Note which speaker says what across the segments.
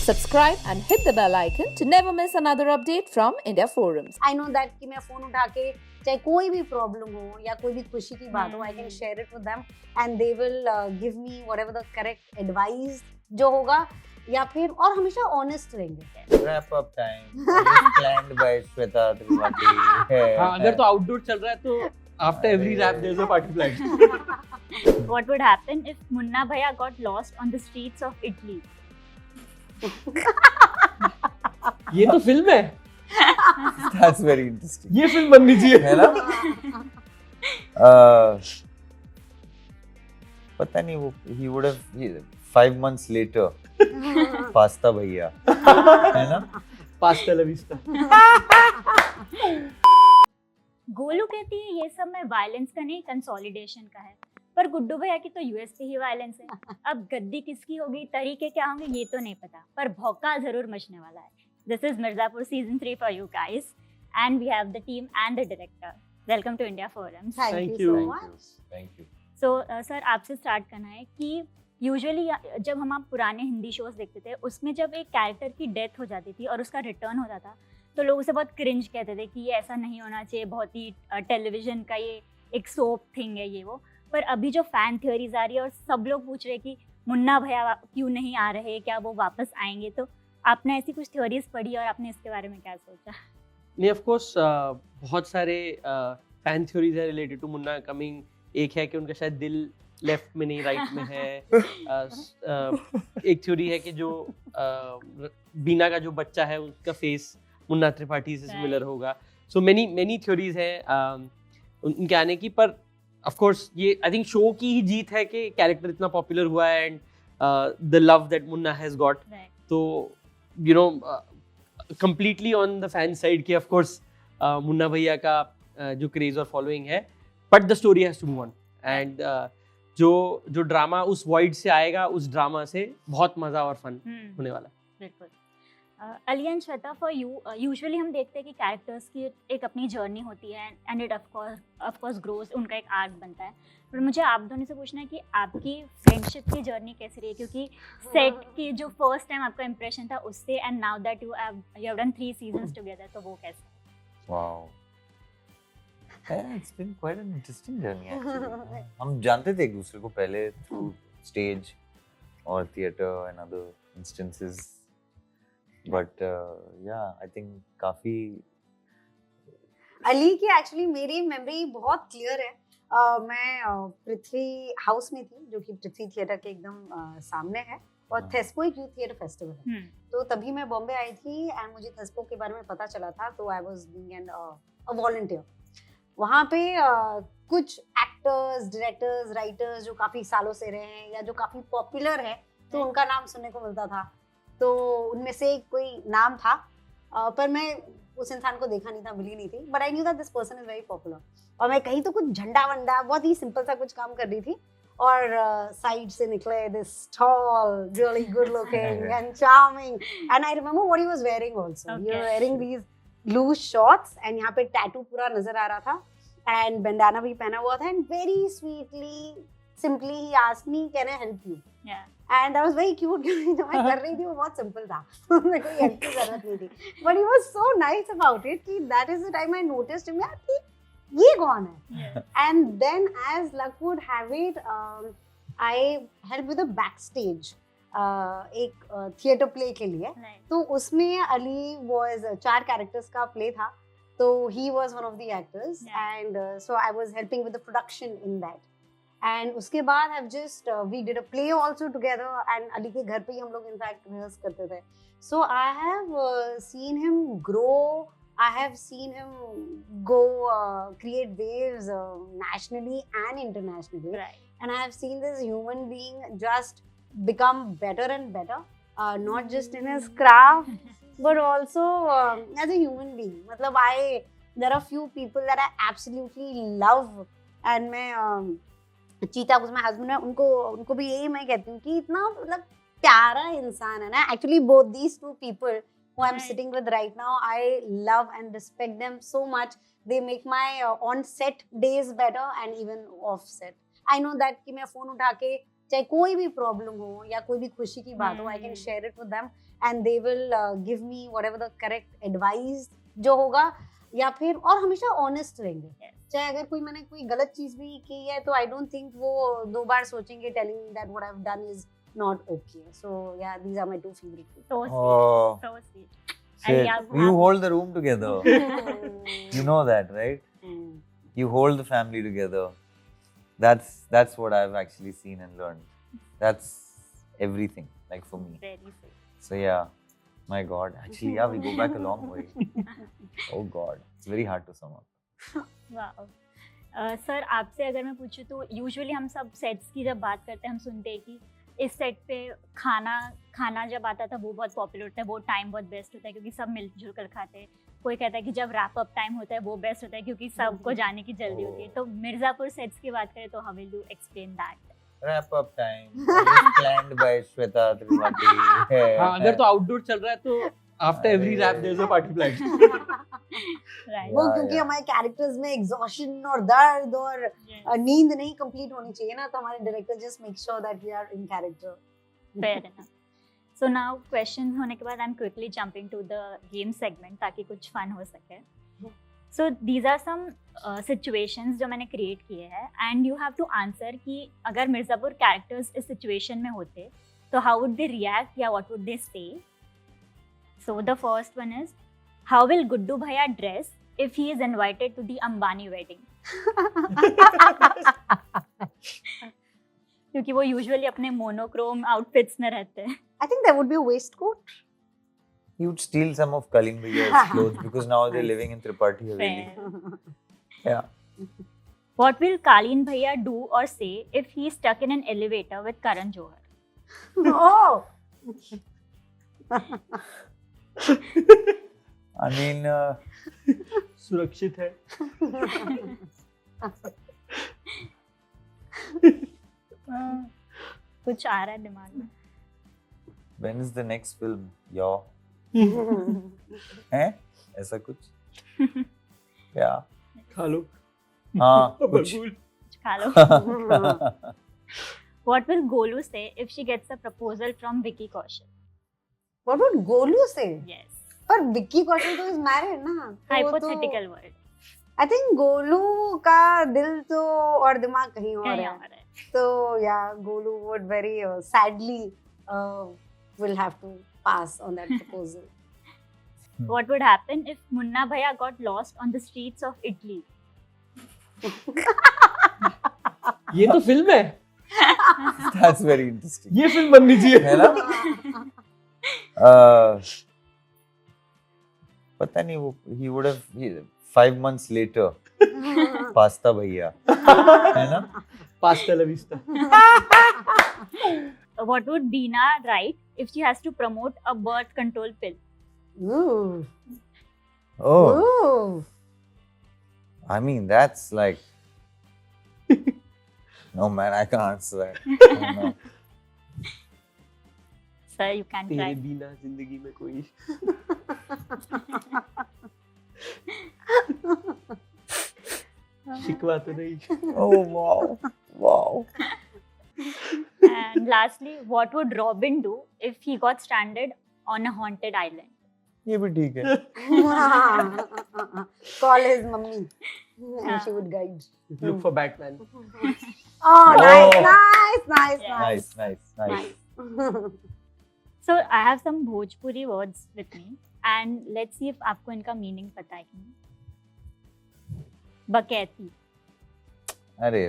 Speaker 1: Subscribe and hit the bell icon to never miss another update from India Forums.
Speaker 2: I know that कि मैं phone उठा के चाहे कोई भी प्रॉब्लम हो या कोई भी खुशी की बात हो, I can share it with them and they will give me whatever the correct advice जो होगा, या फिर और हमेशा ऑनेस्ट रहेंगे.
Speaker 3: Wrap up time. Planned by Shweta Tripathi.
Speaker 4: हाँ, अगर तो आउटडोर चल रहा है तो after every rap there's a party planned.
Speaker 5: What would happen if Munna Bhaiya got lost on the streets of Italy?
Speaker 4: ये तो फिल्म है.
Speaker 3: That's very interesting.
Speaker 4: ये फिल्म बननी चाहिए.
Speaker 3: है ना? पता नहीं वो he would have 5 months later pasta भैया है ना?
Speaker 4: पास्ता लविस्ता.
Speaker 5: गोलू कहती है ये सब में वायलेंस का नहीं, कंसोलिडेशन का है. पर गुड्डू भैया की तो यूएस पे ही वायलेंस है. अब गद्दी किसकी होगी, तरीके क्या होंगे ये तो नहीं पता, पर भौका जरूर मचने वाला है. This is Mirzapur season 3 for you guys, and we have the team and the director. Welcome to India Forums.
Speaker 2: Thank you so much.
Speaker 3: Thank you.
Speaker 5: So sir आपसे स्टार्ट करना है कि यूजुअली जब हम आप पुराने हिंदी शोज देखते थे उसमें जब एक कैरेक्टर की डेथ हो जाती थी और उसका रिटर्न होता था तो लोग उसे बहुत क्रिंज कहते थे कि ये ऐसा नहीं होना चाहिए, बहुत ही टेलीविजन का ये एक सोप थिंग है ये वो. पर अभी जो फैन थ्योरीज आ रही है और सब लोग पूछ रहे हैं कि मुन्ना भैया क्यों नहीं आ रहे, क्या वो वापस आएंगे, तो आपने ऐसी कुछ थ्योरीज पढ़ी और आपने इसके बारे में क्या सोचा?
Speaker 4: नहीं, ऑफ कोर्स बहुत सारे फैन थ्योरीज है रिलेटेड टू मुन्ना कमिंग. एक है कि उनका शायद दिल लेफ्ट में नहीं राइट में है. एक थ्योरी है कि जो बीना का जो बच्चा है उसका फेस मुन्ना त्रिपाठी से सिमिलर होगा. सो मेनी थ्योरीज हैं उनके आने की. पर ऑफ कोर्स ये आई थिंक शो की ही जीत है कि कैरेक्टर इतना पॉपुलर हुआ है and the love that Munna has got. तो you know completely on the fan side की ऑफ कोर्स मुन्ना भैया का जो क्रेज और फॉलोइंग है, but the story has to move on. And जो ड्रामा उस वॉइड से आएगा, उस ड्रामा से बहुत मजा और फन होने वाला.
Speaker 5: बिल्कुल. Ali and Shweta, for you usually हम देखते हैं कि कैरेक्टर्स की एक अपनी जर्नी होती है and it of course grows, उनका एक आर्क बनता है. पर मुझे आप दोनों से पूछना है कि आपकी फ्रेंडशिप की जर्नी कैसी रही, क्योंकि सेट की जो फर्स्ट टाइम आपका इंप्रेशन था उससे and now that you have done 3 seasons together, तो वो कैसा?
Speaker 3: Wow. Yeah, it's been quite an interesting journey actually. हम जानते थे एक दूसरे को पहले through stage और theatre and other instances. But yeah, I think काफी
Speaker 2: अली की एक्चुअली मेरी मेमोरी बहुत क्लियर है. मैं पृथ्वी हाउस में थी, जो कि पृथ्वी थिएटर के एकदम सामने है, और थेस्पो एक यूथ थिएटर फेस्टिवल है. तो तभी मैं बॉम्बे आई थी एंड मुझे थेस्पो के बारे में पता चला था, तो I was being an volunteer. वहाँ पे कुछ एक्टर्स, डायरेक्टर्स, राइटर्स जो काफी सालों से रहे हैं या जो काफी पॉपुलर है, तो उनका नाम सुनने को मिलता था. तो उनमें से कोई नाम था, पर मैं उस इंसान को देखा नहीं था, मिली नहीं थी, but I knew that this person is very popular. और मैं कहीं तो कुछ झंडा वंडा बहुत ही सिंपल सा कुछ काम कर रही थी, और साइड से निकले this tall, really good looking and charming, and I remember what he was wearing also. He was wearing these loose shorts and यहाँ पे टैटू पूरा नजर आ रहा था एंड बैंडाना भी पहना हुआ था, and very sweetly simply he asked me can I help you. And I was very cute, क्योंकि जो मैं कर रही थी वो बहुत सिंपल था, मुझे कोई हेल्प की जरूरत नहीं थी, but he was so nice about it कि that is the time I noticed him कि ये कौन है. And then as luck would have it I help with the back stage एक थिएटर प्ले के लिए. तो उसमें अली वाज 4 कैरेक्टर्स का प्ले था, तो he was one of the actors and so I was helping with the production in that. And उसके बाद have just we did a play also together and Ali के घर पे ही हम लोग इनफैक्ट रिहर्स करते थे. So I have seen him grow, I have seen him go create waves nationally and internationally. Right. And I have seen this human being just become better and better, not just in his craft, but also as a human being. मतलब there are few people that I absolutely love, and मैं चीता उसमें husband है, उनको भी यही मैं कहती हूँ कि इतना मतलब प्यारा इंसान है ना. Actually both these 2 people who I'm sitting with right now, I love and respect them so much. They make my on set days better and even off set. I know that कि मैं phone उठा के चाहे कोई भी problem हो या कोई भी खुशी की बात हो, I can share it with them and they will give me whatever the correct advice जो होगा, या फिर और हमेशा ऑनेस्ट रहेंगे। चाहे अगर कोई मैंने कोई गलत चीज भी की है तो आई डोंट थिंक वो 2 बार सोचेंगे telling that what I have done is not okay. So yeah these are my 2 favourite
Speaker 5: So
Speaker 3: Oh.
Speaker 5: sweet, so sweet.
Speaker 3: Shit.
Speaker 5: yeah,
Speaker 3: You hold the room together. You know that, right?
Speaker 2: people.
Speaker 3: You hold the family together. That's what I've actually seen and learned. That's everything, like for me.
Speaker 5: Very sweet.
Speaker 3: So yeah, my God. Actually, yeah, we go back a long way. Oh God, it's very hard to sum up.
Speaker 5: Wow. Sir आपसे अगर मैं पूछूं तो usually हम सब sets की जब बात करते हैं हम सुनते हैं कि इस सेट पे खाना जब आता था वो बहुत पॉपुलर होता है, वो टाइम बहुत बेस्ट होता है क्योंकि सब मिलजुल कर खाते हैं। कोई कहता है कि जब रैप अप टाइम होता है वो बेस्ट होता है क्योंकि सबको जाने की जल्दी होती है। तो मिर्ज़ापुर सेट्स की बात करें तो how will you explain that?
Speaker 3: Wrap up time. Always planned by Shweta Tripathi.
Speaker 4: हाँ, अगर तो आउटडोर चल रहा है तो after every wrap there is a party plan.
Speaker 5: Right.
Speaker 2: वो
Speaker 3: Yeah,
Speaker 2: क्योंकि
Speaker 3: yeah.
Speaker 2: हमारे कैरेक्टर्स में एग्जॉशन और दर्द और नींद नहीं कंप्लीट होनी चाहिए ना, तो हमारे director just make sure that we are in character.
Speaker 5: Fair enough. So now questions होने के बाद I'm quickly jumping to the game segment ताकि कुछ fun हो सके. So these are some situations जो मैंने create किए हैं and you have to answer कि अगर मिर्ज़ापुर characters इस situation में होते तो how would they react या what would they say? So the first one is how will Guddu Bhaiya dress if he is invited to the Ambani wedding? क्योंकि वो usually अपने मोनोक्रोम आउटफिट्स में रहते हैं।
Speaker 2: I think there would be a waistcoat.
Speaker 3: He would steal some of Kalin Bhaiya's clothes because now they're living in Tripathi Haveli.
Speaker 5: Fair.
Speaker 3: Yeah.
Speaker 5: What will Kalin Bhaiya do or say if he is stuck in an elevator with Karan Johar?
Speaker 2: Oh,
Speaker 3: I mean,
Speaker 4: सुरक्षित है।
Speaker 5: कुछ आ रहा है दिमाग में।
Speaker 3: when is the next film? Yo. हैं? ऐसा कुछ? Yeah.
Speaker 4: खा लो।
Speaker 3: हाँ, कुछ.
Speaker 4: बबूल।
Speaker 5: कुछ खा लो। What will Golu say if she gets a proposal from Vicky Kaushal?
Speaker 2: what would Golu say?
Speaker 5: Yes.
Speaker 2: पर विक्की कौशल तो is married ना, तो वो तो
Speaker 5: Hypothetical word.
Speaker 2: I think Golu का दिल तो और दिमाग कहीं और
Speaker 5: कहीं
Speaker 2: है।
Speaker 5: और है।
Speaker 2: So yeah, Golu would very sadly will have to pass on that proposal.
Speaker 5: What would happen if Munna Bhaiya got lost on the streets of Italy?
Speaker 4: ये तो फिल्म है।
Speaker 3: That's very interesting.
Speaker 4: ये फिल्म बननी चाहिए।
Speaker 3: है ना? पता नहीं वो he would have 5 months later pasta भैया है ना?
Speaker 4: Pasta la vista.
Speaker 5: What would Beena write if she has to promote a birth control pill?
Speaker 2: Ooh.
Speaker 3: Oh,
Speaker 2: Ooh.
Speaker 3: I mean that's like no man, I can't answer that. Oh, no.
Speaker 5: Sir, you can
Speaker 4: तेरे
Speaker 5: try.
Speaker 4: बिना जिंदगी में कोई शिकवा तो नहीं।
Speaker 3: Oh wow, wow.
Speaker 5: And lastly, what would Robin do if he got stranded on a haunted island?
Speaker 3: ये भी ठीक है.
Speaker 2: Call his mummy and she would guide.
Speaker 4: Look for Batman.
Speaker 2: Oh, nice,
Speaker 3: Oh.
Speaker 2: nice, nice,
Speaker 5: Yeah.
Speaker 3: Nice, nice, nice.
Speaker 2: nice.
Speaker 5: So I have some Bhojpuri words with me and let's see if आपको इनका meaning पता है कि नहीं. बकैती.
Speaker 3: अरे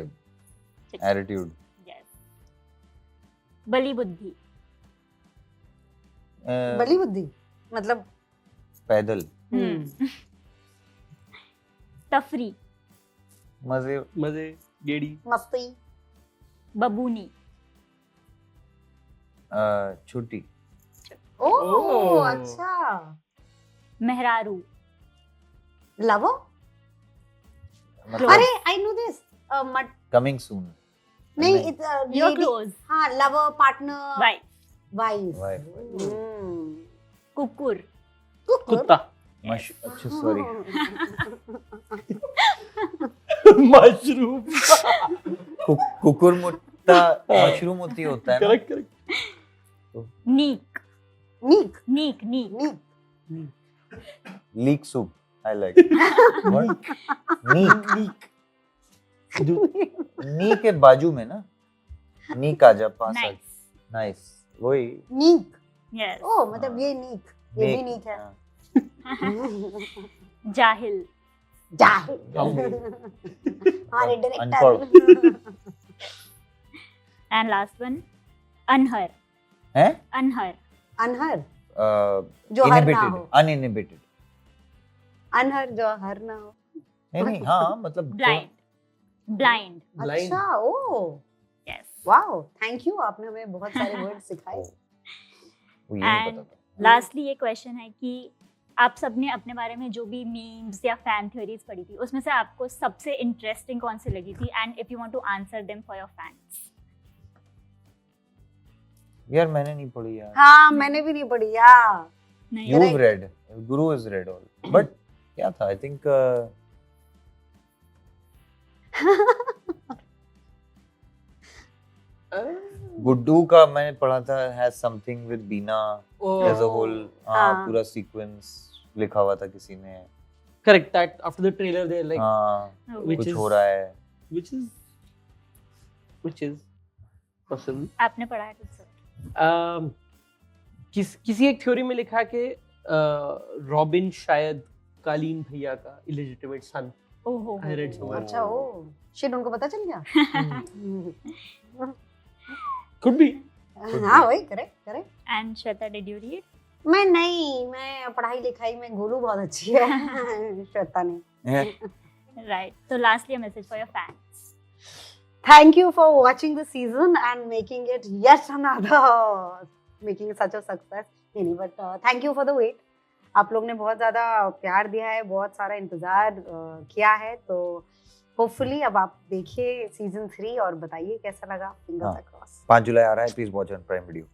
Speaker 3: attitude.
Speaker 5: Yes. बली बुद्धि.
Speaker 2: बली बुद्धि मतलब
Speaker 3: पैदल
Speaker 5: तफरी.
Speaker 3: मजे
Speaker 4: मजे गेड़ी
Speaker 2: मस्ती
Speaker 5: बबूनी.
Speaker 3: छुट्टी
Speaker 2: ओह
Speaker 4: Oh.
Speaker 2: अच्छा
Speaker 5: मेहरारू.
Speaker 2: लवो
Speaker 3: मतलब
Speaker 2: अरे आई नो दिस मट
Speaker 3: coming soon.
Speaker 2: नहीं
Speaker 3: नहीं.
Speaker 2: it's
Speaker 5: You're
Speaker 2: lady-
Speaker 5: close.
Speaker 2: हाँ lover partner
Speaker 5: Wife.
Speaker 2: Wife
Speaker 3: Wife.
Speaker 5: कुकुर.
Speaker 4: कुत्ता
Speaker 3: अच्छा sorry.
Speaker 4: मशरूम
Speaker 3: कुकुर पत्ता मशरूम होती होता है ना?
Speaker 4: करेक्ट करेक्ट
Speaker 5: नीक
Speaker 2: नीक
Speaker 5: नीक नीक
Speaker 2: नीक
Speaker 3: leak soup I like what नीक नी के बाजू में ना नी का जब पास आ
Speaker 5: नाइस
Speaker 3: नाइस वही
Speaker 2: नीक
Speaker 5: यस
Speaker 2: ओ मतलब ये नीक ये भी नीक है
Speaker 3: हाँ।
Speaker 5: जाहिल
Speaker 2: जाहिल
Speaker 3: जाहिल।
Speaker 2: हमारे डायरेक्टर
Speaker 5: एंड लास्ट वन अनहर
Speaker 3: हैं
Speaker 5: अनहर
Speaker 2: अनहर जो हर ना हो
Speaker 3: uninhibited
Speaker 2: अनहर जो हर ना हो
Speaker 3: नहीं हाँ मतलब
Speaker 5: ब्लाइंड ब्लाइंड
Speaker 4: Blind.
Speaker 2: अच्छा ओ
Speaker 5: यस
Speaker 2: वाओ थैंक यू आपने हमें बहुत सारे वर्ड सिखाए
Speaker 3: वो ये नहीं
Speaker 5: And
Speaker 3: पता था
Speaker 5: लास्टली ये क्वेश्चन है कि आप सबने अपने बारे में जो भी मीम्स या फैन थ्योरीज पढ़ी थी उसमें से आपको सबसे इंटरेस्टिंग कौन सी लगी थी and if you want to answer them for your fans
Speaker 3: यार मैंने नहीं पढ़ी यार
Speaker 2: हाँ मैंने भी नहीं पढ़ी यार
Speaker 5: नहीं
Speaker 3: you've
Speaker 2: Correct.
Speaker 3: read Guru has read all but क्या था I think गुड्डू का मैंने पढ़ा था has something with Beena as a whole हाँ
Speaker 2: हाँ।
Speaker 3: पूरा सीक्वेंस लिखा हुआ था किसी ने
Speaker 4: correct that after the trailer they like
Speaker 3: हाँ
Speaker 4: which
Speaker 3: कुछ
Speaker 4: is-
Speaker 3: हो रहा है
Speaker 4: which is awesome.
Speaker 5: आपने पढ़ा है कुछ
Speaker 4: किसी एक थ्योरी में लिखा कि रॉबिन शायद कालीन भैया का इलेजिटिमेट सन
Speaker 5: ओहो
Speaker 4: I read somewhere.
Speaker 2: अच्छा ओ शिट उनको पता चल गया
Speaker 4: कुड बी
Speaker 2: हाँ वही correct correct
Speaker 5: and Shweta did you read
Speaker 2: मैं पढ़ाई लिखाई में गोलू बहुत अच्छी है श्वेता ने
Speaker 5: राइट तो lastly a message for your fans
Speaker 2: Thank you for watching the season and making it yet another making it such a success. नहीं but thank you for the wait. आप लोग ने बहुत ज़्यादा प्यार दिया है, बहुत सारा इंतज़ार किया है, तो होपफुली अब आप देखिए सीजन 3 और बताइए कैसा लगा. Fingers
Speaker 3: हाँ.
Speaker 2: across.
Speaker 3: 5 जुलाई आ रहा है please watch on prime video